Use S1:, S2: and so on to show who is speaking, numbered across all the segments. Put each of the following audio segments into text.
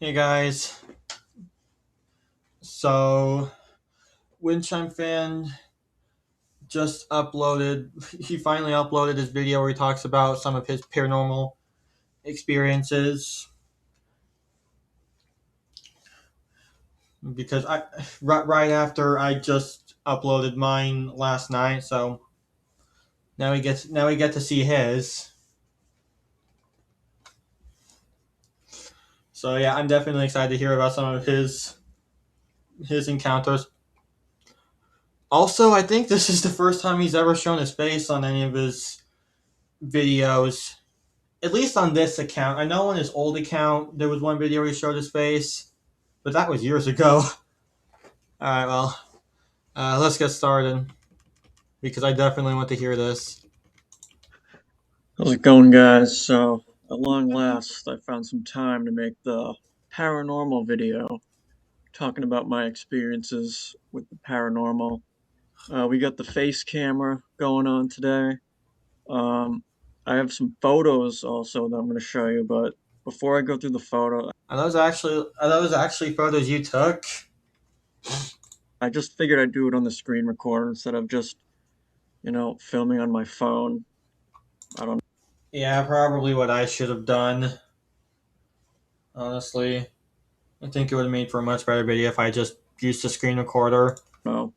S1: Hey guys, so Windchime fan just uploaded. He finally uploaded his video where he talks about some of his paranormal experiences. Because right after I just uploaded mine last night, so now we get to see his. So yeah, I'm definitely excited to hear about some of his encounters. Also, I think this is the first time he's ever shown his face on any of his videos. At least on this account. I know on his old account there was one video where he showed his face, but that was years ago. All right, well, let's get started because I definitely want to hear this.
S2: How's it going, guys? So, at long last, I found some time to make the paranormal video talking about my experiences with the paranormal. We got the face camera going on today. Um, I have some photos also that I'm going to show you, but before I go through the photo,
S1: Are those actually photos you took?
S2: I just figured I'd do it on the screen recorder instead of just, filming on my phone. I don't
S1: Yeah, probably what I should have done. Honestly, I think it would have made for a much better video if I just used the screen recorder.
S2: know,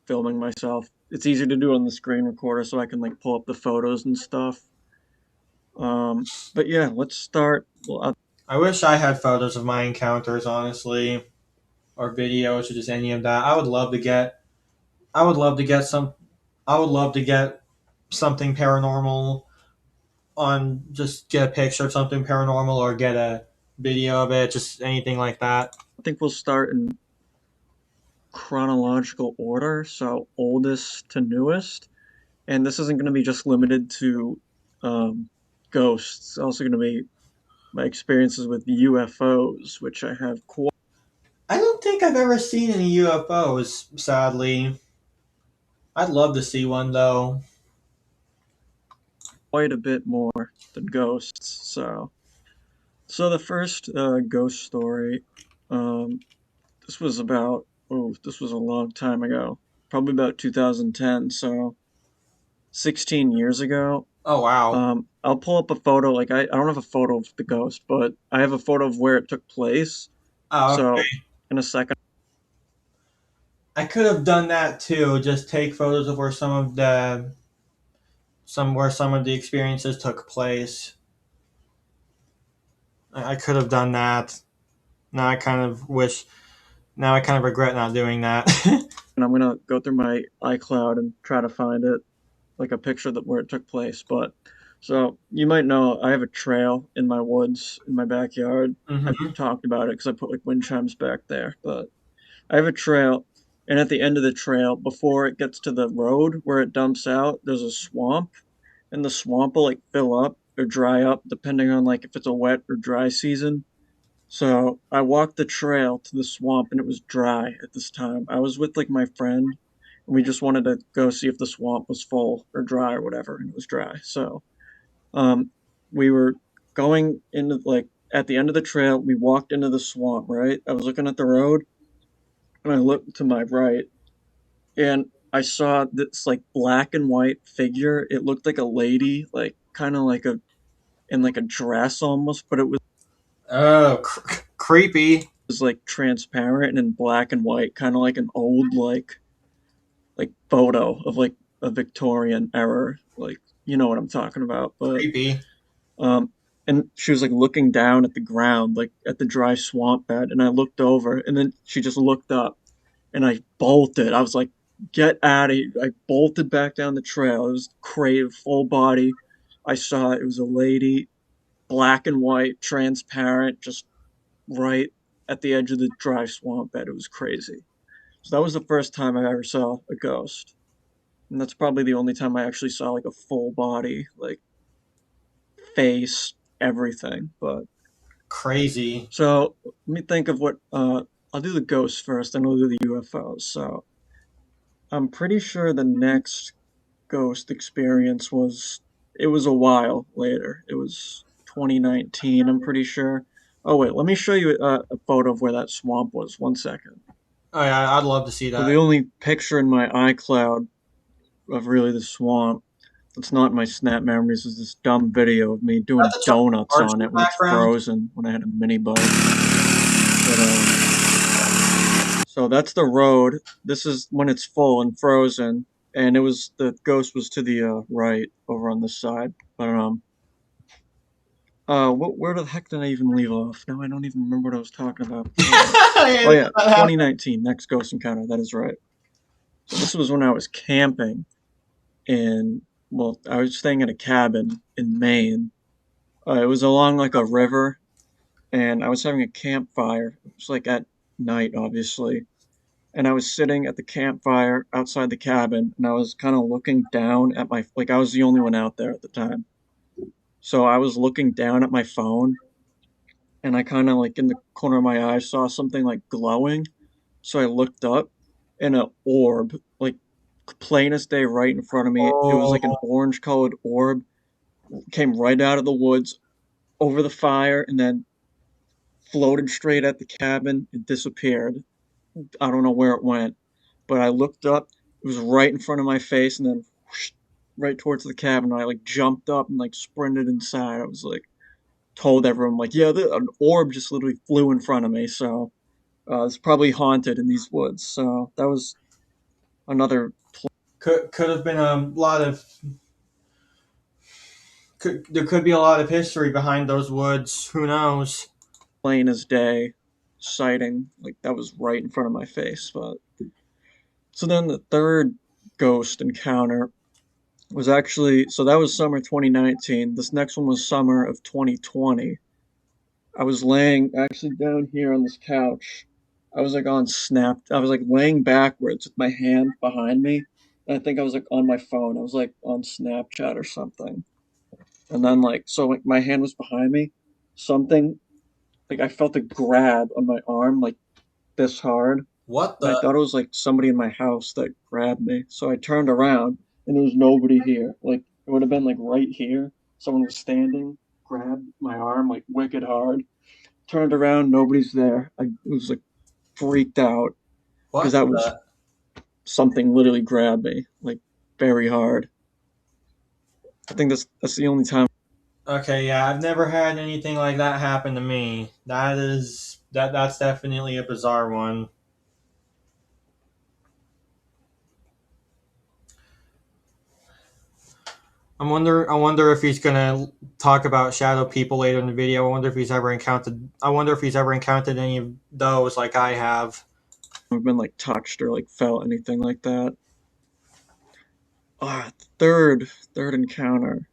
S2: filming myself. It's easier to do on the screen recorder so I can like pull up the photos and stuff. But yeah, let's start. Well,
S1: I wish I had photos of my encounters, honestly, or videos, or just any of that. I would love to get. I would love to get some. I would love to get something paranormal on just get a picture of something paranormal or get a video of it, just anything like that.
S2: I think we'll start in chronological order, so oldest to newest. And this isn't going to be just limited to um, ghosts. It's also going to be my experiences with UFOs, which I have
S1: I don't think I've ever seen any UFOs, sadly. I'd love to see one though.
S2: quite a bit more than ghosts. So the first ghost story, um, this was about, oh, this was a long time ago, probably about 2010, so 16 years ago.
S1: Oh wow.
S2: I'll pull up a photo. Like I don't have a photo of the ghost, but I have a photo of where it took place.
S1: Oh,
S2: So
S1: okay.
S2: in a second,
S1: I could have done that too. Just take photos of where some of the experiences took place. I could have done that. Now I kind of wish. Now I kind of regret not doing that.
S2: I'm gonna go through my iCloud and try to find it, like a picture that where it took place. But so you might know I have a trail in my woods in my backyard. I've
S1: hmm
S2: talked about it because I put like wind chimes back there. But I have a trail, and at the end of the trail, before it gets to the road where it dumps out, there's a swamp, and the swamp will like fill up or dry up depending on like if it's a wet or dry season. So I walked the trail to the swamp and it was dry at this time. I was with like my friend and we just wanted to go see if the swamp was full or dry or whatever, and it was dry. So um we were going into like at the end of the trail, we walked into the swamp, right? I was looking at the road and I looked to my right and I saw this like black and white figure. It looked like a lady, like kind of like a in like a dress almost, but it
S1: Oh, creepy.
S2: was like transparent and in black and white, kind of like an old like photo of like a Victorian era, like you know what I'm talking about. But
S1: Creepy.
S2: um, and she was like looking down at the ground, like at the dry swamp bed, and I looked over, and then she just looked up, and I bolted. I was like, "Get out of here!" I bolted back down the trail. It was crazy, full body. I saw it. It was a lady, black and white, transparent, just right at the edge of the dry swamp bed. It was crazy. So that was the first time I ever saw a ghost. And that's probably the only time I actually saw like a full body, like face, everything. But
S1: Crazy.
S2: so let me think of what I'll do the ghosts first, then I'll do the UFOs. So I'm pretty sure the next ghost experience was it was a while later. It was 2019, I'm pretty sure. Oh wait, let me show you a photo of where that swamp was. 1 second.
S1: Oh yeah, I'd love to see
S2: So
S1: that.
S2: the only picture in my iCloud of really the swamp that's not in my Snap memories is this dumb video of me
S1: Is that
S2: doing
S1: the Charlie
S2: donuts on
S1: Archer
S2: it when it's
S1: background?
S2: frozen when I had a mini bike. But so that's the road. This is when it's full and frozen, and it was the ghost was to the right over on this side. But where the heck did I even leave off? Now I don't even remember what I was talking about before.
S1: Yeah,
S2: Oh yeah,
S1: that happened.
S2: 2019, next ghost encounter. That is right. So this was when I was camping in, well, I was staying at a cabin in Maine. It was along like a river, and I was having a campfire. It was like at night, obviously. And I was sitting at the campfire outside the cabin, and I was kind of looking down at my, like, I was the only one out there at the time. So I was looking down at my phone, and I kind of, like, in the corner of my eye, saw something, like, glowing. So I looked up, and an orb, like, plain as day right in front of me. It was like an
S1: Oh,
S2: orange colored orb, came right out of the woods over the fire, and then floated straight at the cabin and disappeared. I don't know where it went, but I looked up. It was right in front of my face, and then whoosh, right towards the cabin. I like jumped up and like sprinted inside. I was like told everyone like, yeah, an orb just literally flew in front of me. So it's probably haunted in these woods. So that was another
S1: could have been a lot of there could be a lot of history behind those woods. Who knows?
S2: plain as day sighting. Like that was right in front of my face. But so then the third ghost encounter was actually, so that was summer 2019. This next one was summer of 2020. I was laying actually down here on this couch. I was like on Snap. I was like laying backwards with my hand behind me. And I think I was like on my phone. I was like on Snapchat or something. And then like so like my hand was behind me. Something like I felt a grab on my arm like this hard.
S1: What
S2: And I
S1: the?
S2: thought it was like somebody in my house that grabbed me. So I turned around and there was nobody here. Like it would have been like right here. Someone was standing, grabbed my arm like wicked hard. Turned around, nobody's there. I was like freaked out because
S1: What
S2: that was
S1: the?
S2: something literally grabbed me like very hard. I think that's the only time
S1: Okay, yeah, I've never had anything like that happen to me. That's definitely a bizarre one. I wonder if he's gonna talk about shadow people later in the video. I wonder if he's ever encountered any of those like I have.
S2: I've been like touched or like felt anything like that. Ah, third encounter.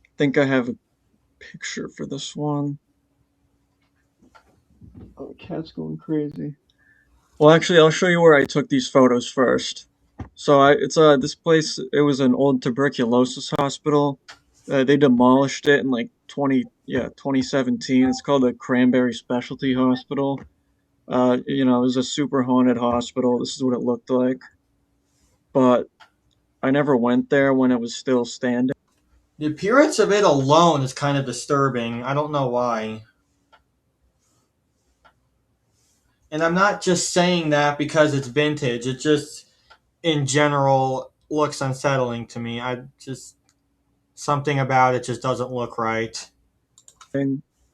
S2: I think I have a picture for this one. Oh, the cat's going crazy. Well, actually, I'll show you where I took these photos first. So it's this place. It was an old tuberculosis hospital. They demolished it in like 2017. It's called the Cranberry Specialty Hospital. It was a super haunted hospital. This is what it looked like. But I never went there when it was still standing.
S1: The appearance of it alone is kind of disturbing. I don't know why. And I'm not just saying that because it's vintage. It just in general looks unsettling to me. I just something about it just doesn't look right.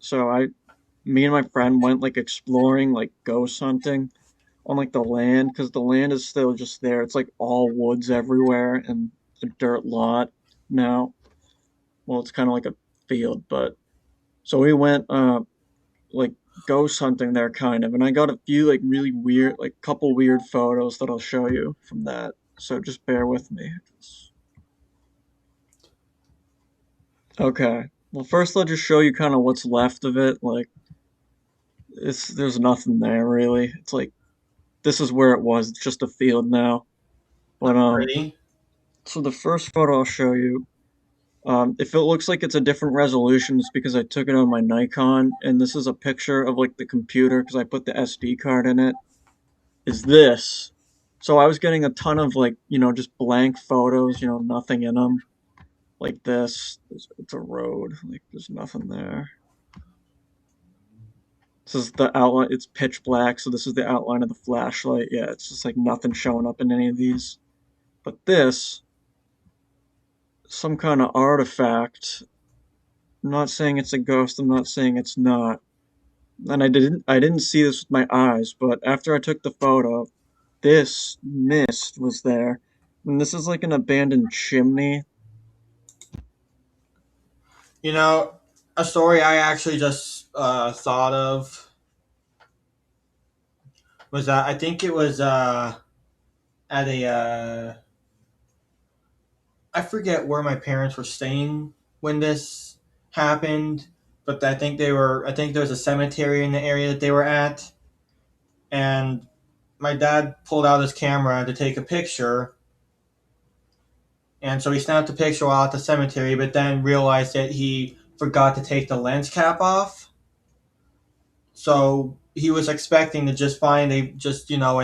S2: So me and my friend went like exploring, like ghost hunting on like the land because the land is still just there. It's like all woods everywhere and a dirt lot now. Well, it's kind of like a field, but so we went like ghost hunting there kind of, and I got a few like really weird, like couple weird photos that I'll show you from that. So just bear with me. Okay. Well, first I'll just show you kind of what's left of it. Like there's nothing there really. It's like this is where it was. It's just a field now. But
S1: Pretty.
S2: so the first photo I'll show you, if it looks like it's a different resolution, it's because I took it on my Nikon, and this is a picture of like the computer because I put the SD card in it. Is this? So I was getting a ton of like just blank photos, nothing in them, like this. It's a road, like there's nothing there. This is the outline. It's pitch black, so this is the outline of the flashlight. Yeah, it's just like nothing showing up in any of these. But this, some kind of artifact. I'm not saying it's a ghost. I'm not saying it's not. And I didn't see this with my eyes, but after I took the photo, this mist was there. And this is like an abandoned chimney.
S1: You know, a story I actually just thought of was that I think it was at a I forget where my parents were staying when this happened, but I think there was a cemetery in the area that they were at, and my dad pulled out his camera to take a picture, and so he snapped a picture while at the cemetery, but then realized that he forgot to take the lens cap off. So he was expecting to just find a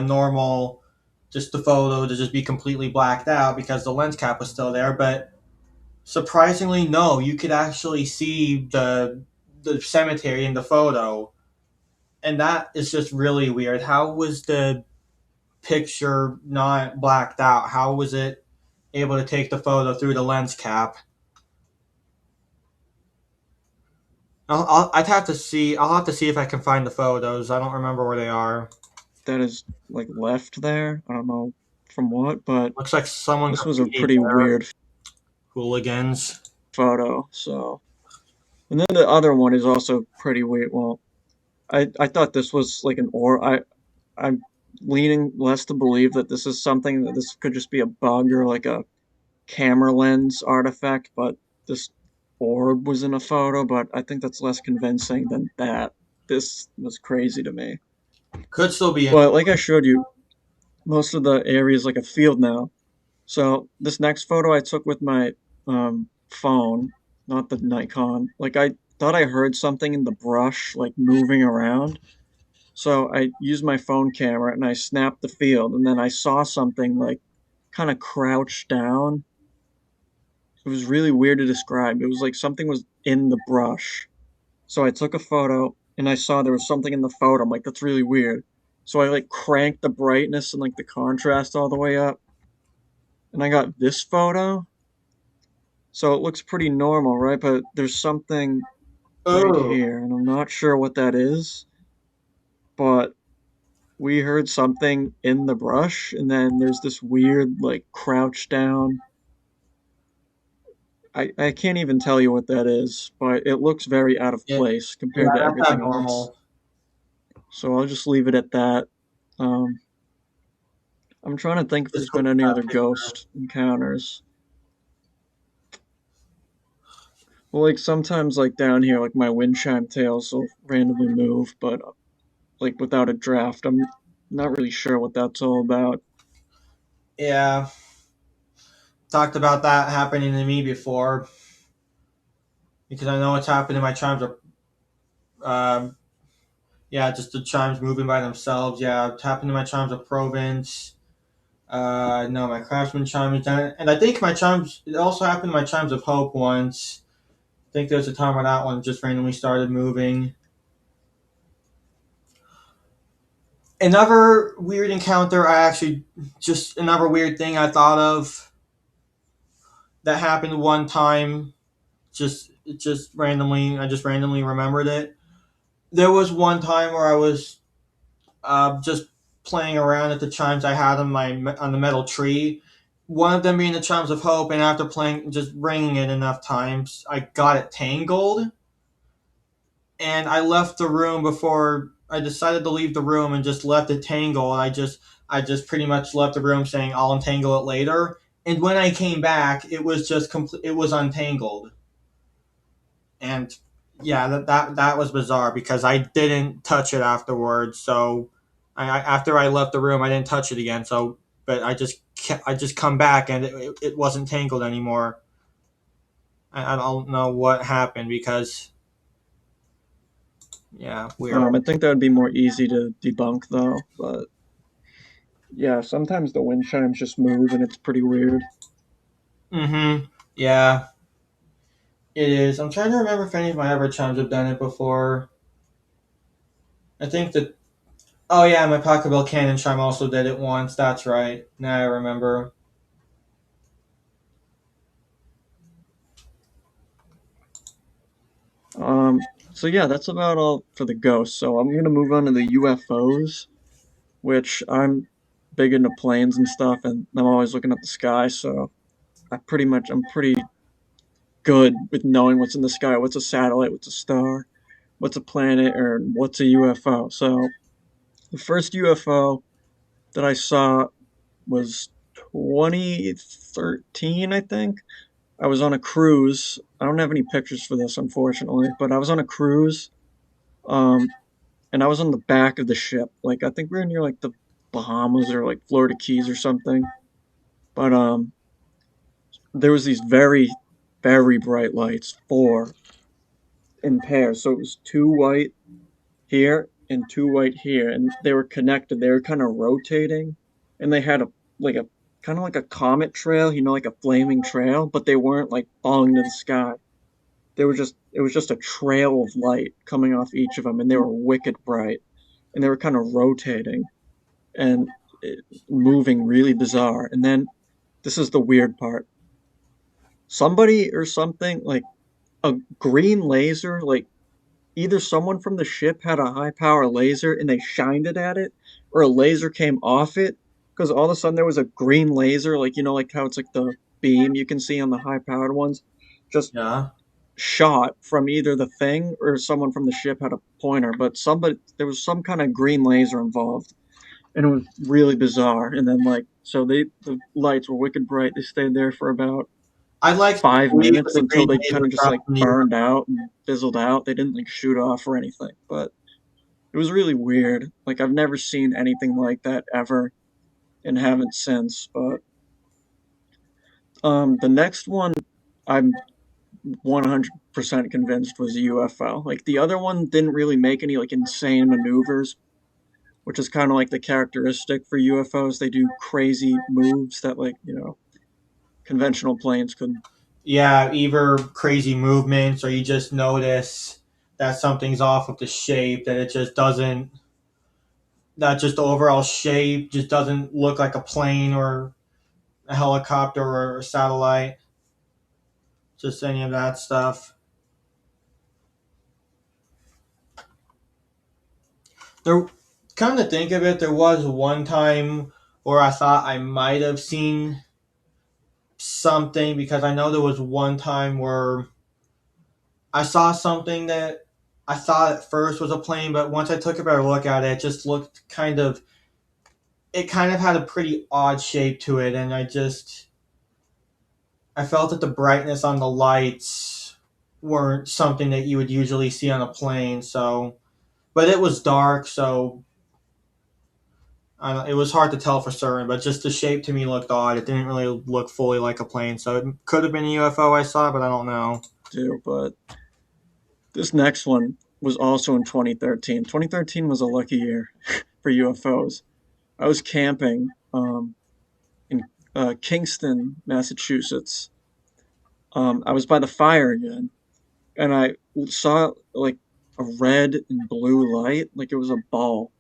S1: normal just the photo to just be completely blacked out because the lens cap was still there, but surprisingly no, you could actually see the cemetery in the photo. And that is just really weird. How was the picture not blacked out? How was it able to take the photo through the lens cap? I'd have to see. I'll have to see if I can find the photos. I don't remember where they are.
S2: That is like left there. I don't know from what, but
S1: Looks like someone
S2: this was a
S1: graffitied
S2: pretty
S1: there.
S2: weird
S1: Hooligans.
S2: photo. So, and then the other one is also pretty weird. Well, I thought this was like an or I'm leaning less to believe that this is something that this could just be a bug or like a camera lens artifact, but this orb was in a photo, but I think that's less convincing than that. This was crazy to me.
S1: Could still be in.
S2: But like I showed you, most of the area is like a field now. So this next photo I took with my phone, not the Nikon. Like I thought I heard something in the brush, like moving around. So I used my phone camera and I snapped the field, and then I saw something like kind of crouched down. It was really weird to describe. It was like something was in the brush. So I took a photo and I saw there was something in the photo. I'm like, that's really weird. So I like cranked the brightness and like the contrast all the way up, and I got this photo. So it looks pretty normal, right? But there's something right
S1: Oh,
S2: here, and I'm not sure what that is, but we heard something in the brush, and then there's this weird, like, crouch down. I can't even tell you what that is, but it looks very out of
S1: yeah,
S2: place
S1: yeah,
S2: compared to
S1: that's
S2: everything else.
S1: abnormal.
S2: So I'll just leave it at that. Um, I'm trying to think if
S1: Just
S2: there's
S1: look
S2: been
S1: at
S2: any other
S1: that picture.
S2: ghost encounters. Well, like sometimes, like down here, like my wind chime tails will randomly move, but like without a draft, I'm not really sure what that's all about.
S1: Yeah, talked about that happening to me before because I know it's happened to my chimes. Um, yeah, just the chimes moving by themselves. Yeah, it's happened to my chimes of Provence. No, my Craftsman chime is done, and I think my chimes. It also happened to my chimes of Hope once. I think there was a time where that one just randomly started moving. Another weird encounter. I actually just another weird thing I thought of that happened one time. Just randomly, I just randomly remembered it. There was one time where I was just playing around at the chimes I had on the metal tree. One of them being the chimes of hope, and after playing, just ringing it enough times, I got it tangled, and I left the room before I decided to leave the room and just left it tangled. I just pretty much left the room saying I'll untangle it later. And when I came back, it was just complete. It was untangled, and yeah, that was bizarre because I didn't touch it afterwards. So, after I left the room, I didn't touch it again. So, but I just come back and it wasn't tangled anymore. I don't know what happened because yeah, weird.
S2: I think that would be more easy to debunk though, but yeah, sometimes the wind chimes just move and it's pretty weird.
S1: Mm-hmm. Yeah, it is. I'm trying to remember if any of my other chimes have done it before. I think that. Oh yeah, my Pachelbel cannon chime also did it once. That's right. Now I remember.
S2: So yeah, that's about all for the ghosts. So I'm gonna move on to the UFOs, which I'm big into planes and stuff, and I'm always looking at the sky. So I'm pretty good with knowing what's in the sky, what's a satellite, what's a star, what's a planet, or what's a UFO. So the first UFO that I saw was 2013, I think. I was on a cruise. I don't have any pictures for this, unfortunately, but I was on a cruise, um, and I was on the back of the ship. Like I think we were near like the Bahamas or like Florida Keys or something. But there was these very, very bright lights, four in pairs. So it was two white here and two white here, and they were connected. They were kind of rotating, and they had a like a kind of like a comet trail, like a flaming trail, but they weren't like falling to the sky. They were just it was just a trail of light coming off each of them, and they were wicked bright, and they were kind of rotating and moving really bizarre. And then this is the weird part. Somebody or something like a green laser, like either someone from the ship had a high power laser and they shined it at it, or a laser came off it. Because all of a sudden there was a green laser, like like how it's like the beam you can see on the high powered ones, just
S1: Yeah.
S2: shot from either the thing or someone from the ship had a pointer. But somebody there was some kind of green laser involved, and it was really bizarre. And then so the lights were wicked bright. They stayed there for about
S1: I'd like to
S2: five
S1: believe that
S2: minutes
S1: the
S2: until
S1: green
S2: they
S1: laser
S2: kind of just
S1: dropped
S2: like
S1: from the
S2: burned out and fizzled out. They didn't like shoot off or anything, but it was really weird. Like I've never seen anything like that ever and haven't since. But the next one I'm 100% convinced was a UFO. Like the other one didn't really make any like insane maneuvers, which is kind of like the characteristic for UFOs. They do crazy moves that conventional planes couldn't
S1: yeah, either crazy movements or you just notice that something's off with the shape, that it just doesn't, that just the overall shape just doesn't look like a plane or a helicopter or a satellite, just any of that stuff. There, come to think of it, there was one time where I thought I might have seen something because I know there was one time where I saw something that I thought at first was a plane, but once I took a better look at it, it just looked kind of, it kind of had a pretty odd shape to it, and I felt that the brightness on the lights weren't something that you would usually see on a plane. So, but it was dark, so it was hard to tell for certain. But just the shape to me looked odd. It didn't really look fully like a plane, so it could have been a UFO I saw, but I don't know.
S2: do. But this next one was also in 2013. 2013 was a lucky year for UFOs. I was camping in Kingston, Massachusetts. I was by the fire again, and I saw like a red and blue light, like it was a ball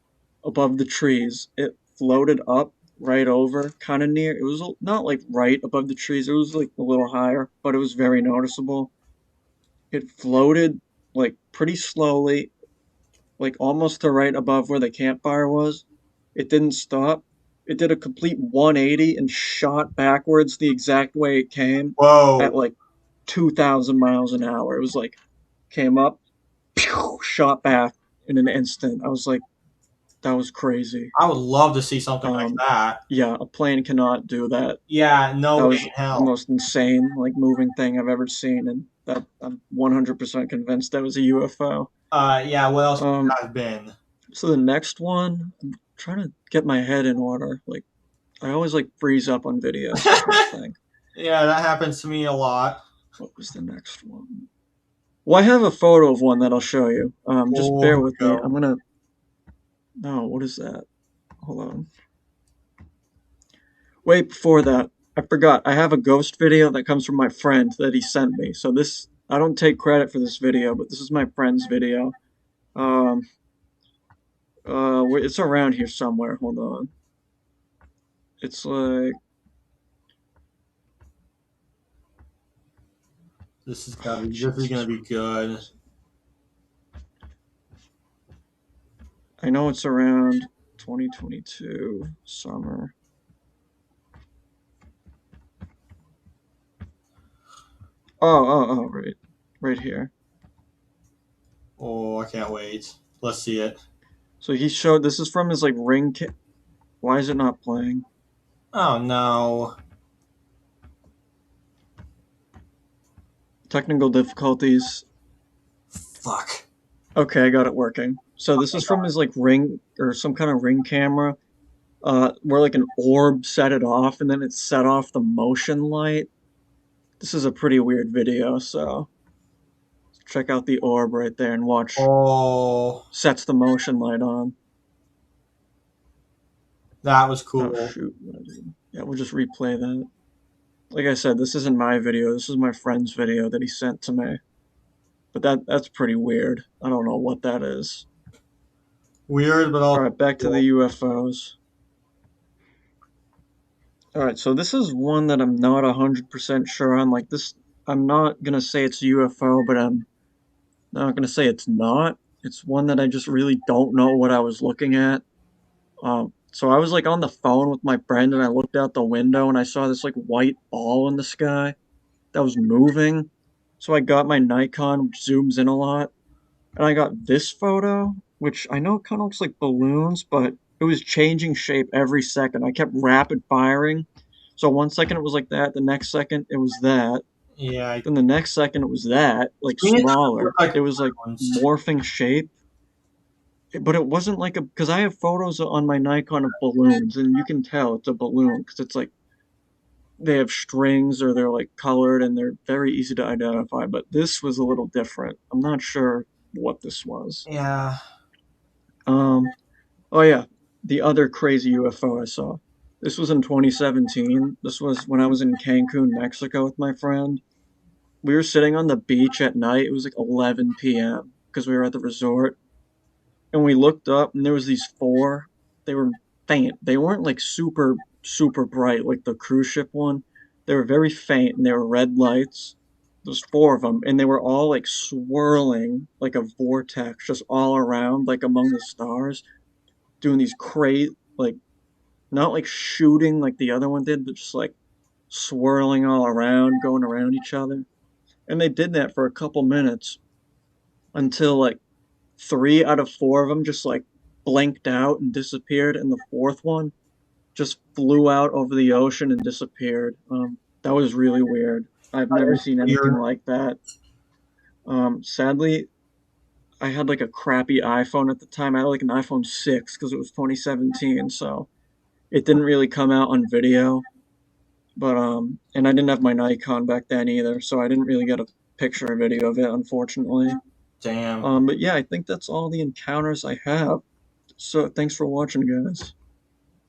S2: above the trees. It floated up right over, kind of near. It was not like right above the trees. It was like a little higher, but it was very noticeable. It floated like pretty slowly, like almost to right above where the campfire was. It didn't stop. It did a complete 180 and shot backwards the exact way it came at
S1: Whoa!
S2: like 2,000 miles an hour. It was like came up, pew, shot back in an instant. I was like, that was crazy.
S1: I would love to see something like
S2: Um,
S1: that.
S2: yeah, a plane cannot do that.
S1: Yeah, no
S2: That
S1: way
S2: was
S1: in
S2: the
S1: hell.
S2: most insane, like moving thing I've ever seen, and that I'm 100% convinced that was a UFO.
S1: Yeah, what else could
S2: Um,
S1: it have been?
S2: so the next one, I'm trying to get my head in order. Like I always like freeze up on videos. I can't think.
S1: Yeah, that happens to me a lot.
S2: What was the next one? Well, I have a photo of one that I'll show you. Just
S1: Oh,
S2: bear
S1: here
S2: with
S1: we
S2: me.
S1: go.
S2: I'm gonna. No, what is that? Hold on. Wait, before that, I forgot. I have a ghost video that comes from my friend that he sent me. So this, I don't take credit for this video, but this is my friend's video. Um, It's around here somewhere. Hold on. It's like, oh,
S1: This is
S2: Jesus
S1: gonna be good.
S2: Christ. I know it's around 2022 summer. Right, right here.
S1: Oh, I can't wait. Let's see it.
S2: So he showed this is from his like ring. Why is it not playing?
S1: Oh no.
S2: Technical difficulties.
S1: Fuck.
S2: Okay, I got it working. So this is from his like ring or some kind of ring camera. Where like an orb set it off, and then it set off the motion light. This is a pretty weird video, so check out the orb right there and watch.
S1: Oh,
S2: Sets the motion light on.
S1: that was
S2: Oh
S1: cool.
S2: shoot, what did I do? Yeah, we'll just replay that. Like I said, this isn't my video. This is my friend's video that he sent to me. But that's pretty weird. I don't know what that is.
S1: Weird, but
S2: All
S1: also
S2: right, back to the
S1: cool.
S2: UFOs. All right, so this is one that I'm not 100% sure on. Like this, I'm not gonna say it's UFO, but I'm not gonna say it's not. It's one that I just really don't know what I was looking at. So I was like on the phone with my friend, and I looked out the window, and I saw this like white ball in the sky that was moving. So I got my Nikon, which zooms in a lot, and I got this photo, which I know kind of looks like balloons, but it was changing shape every second. I kept rapid firing. So 1 second it was like that, the next second it was that,
S1: Yeah,
S2: then the next second it was that, like
S1: to me it doesn't look
S2: smaller.
S1: like
S2: It was like
S1: balloons.
S2: morphing shape, but it wasn't like a because I have photos on my Nikon of balloons, and you can tell it's a balloon because it's like they have strings or they're like colored and they're very easy to identify. But this was a little different. I'm not sure what this was.
S1: Yeah,
S2: Um, oh yeah, the other crazy UFO I saw. This was in 2017. This was when I was in Cancun, Mexico with my friend. We were sitting on the beach at night. It was like 11 p.m. because we were at the resort, and we looked up and there was these four. They were faint. They weren't like super bright like the cruise ship one. They were very faint and they were red lights. There's four of them, and they were all like swirling like a vortex just all around like among the stars, doing these crazy like not like shooting like the other one did, but just like swirling all around, going around each other. And they did that for a couple minutes until like three out of four of them just like blanked out and disappeared, and the fourth one just flew out over the ocean and disappeared. That was really weird. I've
S1: that
S2: never
S1: is
S2: seen anything
S1: weird.
S2: like that. Sadly, I had like a crappy iPhone at the time. I had like an iPhone 6 because it was 2017, so it didn't really come out on video. But and I didn't have my Nikon back then either, so I didn't really get a picture or video of it, unfortunately.
S1: Damn.
S2: But yeah, I think that's all the encounters I have. So thanks for watching, guys.